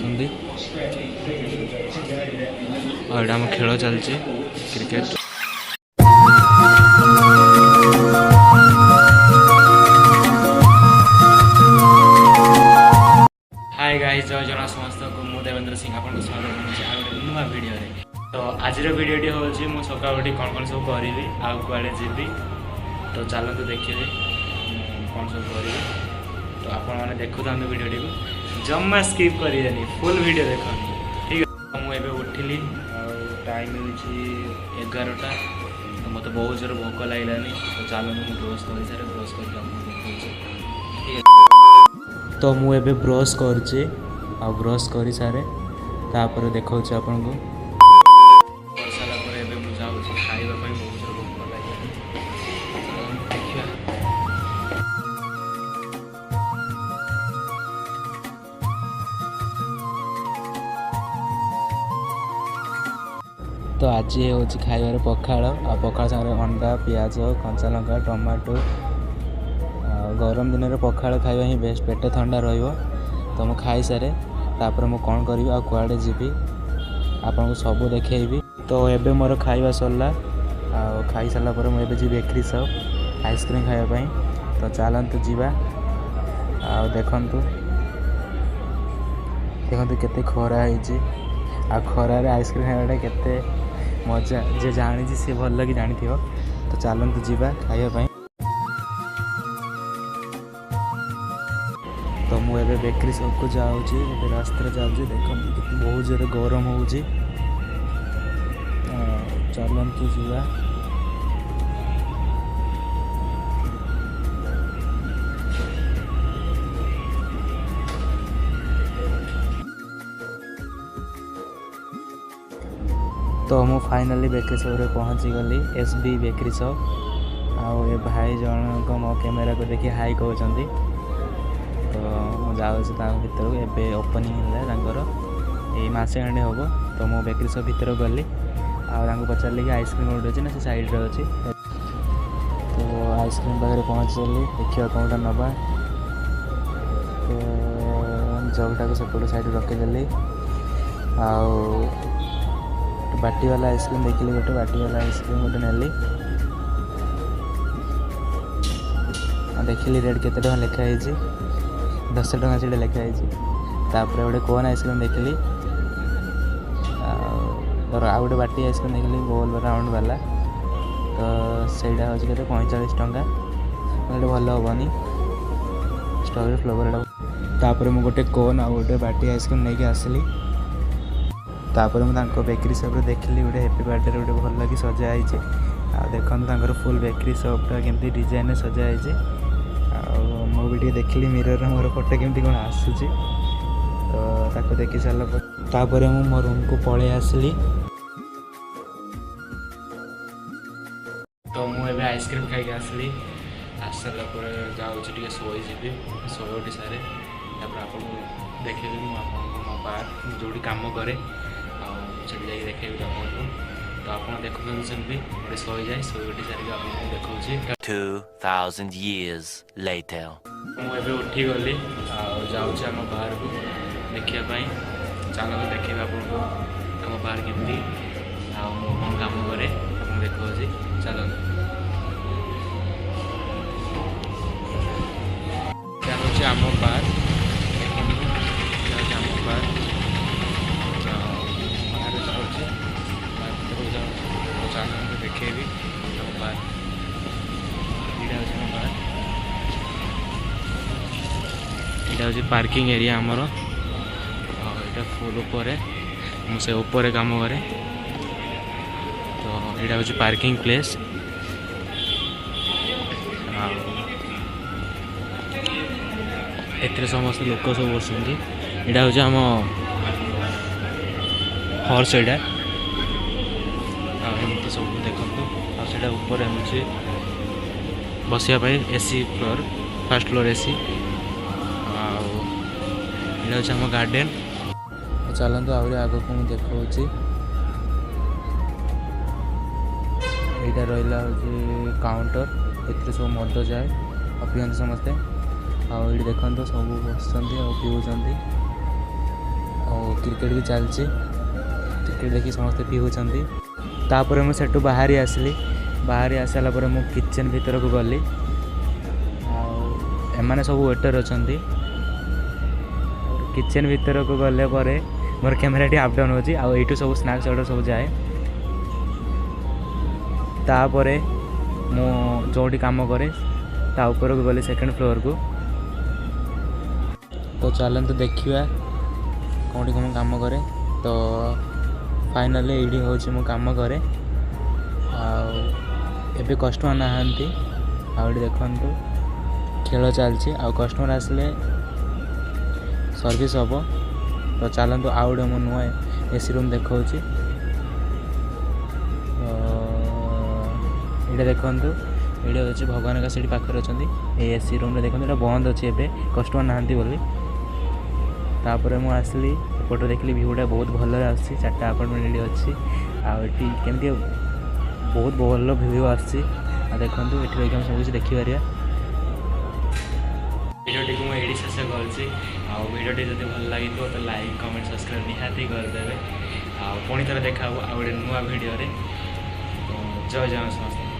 बसुँगी और आम खेल चलती क्रिकेट। हाय गाइस, जय जगन्नाथ समस्त को मु देवेंद्र सिंह आपन स्वागत करुँचे नुआ वीडियो रे। तो आज वीडियोटी होची मु सकाळ उठी कौन कौन सब करी आउ कुआड़े जीवी। तो चलते देखिए कौन सब करी। तो आपण मैंने देखु था वीडियोटी को जम्मा स्किप करें, फुल वीडियो देखो ठीक है। मुझे उठिली टाइम होची 11टा। तो मत बहुत जोर भोक लगलानी। तो चलते मुझे ब्रश कर सारे ब्रश कर तो मुझे ब्रश कर ब्रश कर सारे तापर देखा आपन को कर सारापर एवं मुझे खाइबा बहुत जोर भोक लगे। देखिए तो आज हूँ खाइबार पखाड़ आ पखाड़ सागर अंडा पियाज कंचा लंका टमाटो। गरम दिन में पखाड़ खाइबा ही बेस्ट, पेट ठंडा रहिबो। तो मुझे खाई सारे तापर मु कौन करी आ कुआड़े जीवी आपन को सब देखी। तो एबे मोर खाइबा सरला आ खाई सारा पर मुझे जी बेकरी शॉप आइसक्रीम खाइबाई। तो चलतु जीवा आ देखंतु देखंतु केते खरा होइछि आ खरारे आइसक्रीम खाइबाटा केते मजा जे जानी सी भल लगी जानी थी। तो चलतु जीवा खाइबाई। तो मुझे बेकरी शॉप को जाऊँगी, रास्ते जाऊँगी। देखो बहुत जोर गरम हो चलतु जीवा। तो मु फाइनली बेकरी शॉप रे पहुँची गली, एसबी बेकरी शॉप। आउ ए भाई जन को मो कैमेरा को देखी हाई कहते। तो मुझे भर एवं ओपनिंग है मसे खंडे हम। तो मो बेकरी शॉप भर गली आगे पचारि कि आइसक्रीम गोटे अच्छे ना से साइड अच्छी। तो आइसक्रीम पाखे पहुँच गली, देखिए कौनटा नवा। तो जगटा को सेपट साइड रखीदेली। बाटी वाला आइसक्रीम देखिली, गोटे बाटी वाला आइसक्रीम गोटे नेली। देखिली रेट केते टका लिखाई 10 टका से लिखाई। तापर गोटे कोन आइसक्रीम देखिली और आ गोटे बाटी आइसक्रीम देखिली गोल राउंड वाला। तो सहीटा हूँ के 45 टका गोटे भल हेनी स्ट्रॉबेरी फ्लेवर। तापर मु गोटे कोन आ गोटे बाटी आइसक्रीम नहीं आसली। तापर मुझे बेकरी शॉप देखिली गोटे हैप्पी बर्थडे गोटे भल लगी सजाई। देखो फुल बेकरी शॉपटा केमती डिजाइन सजाई। मु भी देखिली मिरर मोर फोटो केमती कौन आसूची। तो देखी सारापर मु मो रूम को पलि आसली। तो मुझे आइसक्रीम खाई आसली। आस सारापर जाऊँगी शोजी शो उठी सारे आप देखी मो पार्क जो कम कै देखेबी आपको। तो आप देखुन सेमती गोटे शोई जाए शो उठी सारे आपको देखा 2000 years later मुझे उठी गली जाऊँगी आम बाहर को देखापी। चलो देखिए आपको आम बाहर केमती कौन कम कै देखा। चलो जाऊँगी आम बाहर आम बाहर बाहर जाऊँगी चलो देखेबी आम बाहर यहाँ हूँ पार्किंग एरिया आमर। यहाँ फुल ऊपर मुझे ऊपर काम करे। तो यहाँ हूँ पार्किंग प्लेस। एथे समस्त लोक सब बसुँगी। यहाँ हूँ आम हॉर्स एटा एमती सब देखु। आटा ऊपर हूँ बसापी AC floor, first floor AC. यहाँ हूँ आम गार्डेन। चलतु आहरी आग को मुझे देखा। यहाँ रहा हूँ काउंटर, ये सब मद जाए पिंट समस्ते। आठ देखते सब बस पीऊँ क्रिकेट भी चलती क्रिकेट देखी समस्ते पिउछंती तापर मु सेठू बाहरी आसली बाहरी आसाला पर मु किचन भीतर को गली एमाने सब वेटर अछंती किचन भीतर को गले पर मोर कैमेरा टी अप डाउन होची आ एटू सब स्नैक्स ऑर्डर सब जाए तापरे मु जोटी काम करे ता ऊपर को गली सेकंड फ्लोर को तो चलते देखिए कौन कौन काम करे तो फाइनली ये हूँ मु काम करे आबे कस्टमर नहांती आउट देखु खेल चलती आ कस्टमर आसले सर्विस हम तो चलतु आउट मो नुआ एसी रूम देखा ये देखु ये हूँ भगवान का सीढ़ी पाखे अच्छा एसी रूम देखो ये बंद अच्छे एवं कस्टमर नहांती बोली तापर मु आसली एपटे देखली भ्यूटा बहुत भल आसी चार्टा अपार्टमेंट अच्छी आमती बहुत भल भ्यू आसी देखो ये रही सब कुछ देखिपार भिडियोटी को मुझे शेष करुँची भिडियोटी जब भल लगे तो लाइक कमेंट सब्सक्राइब निहाती करदे पुणी थे देखा आउ गोटे नुआ भिडियो जय जगन्नाथ समस्त।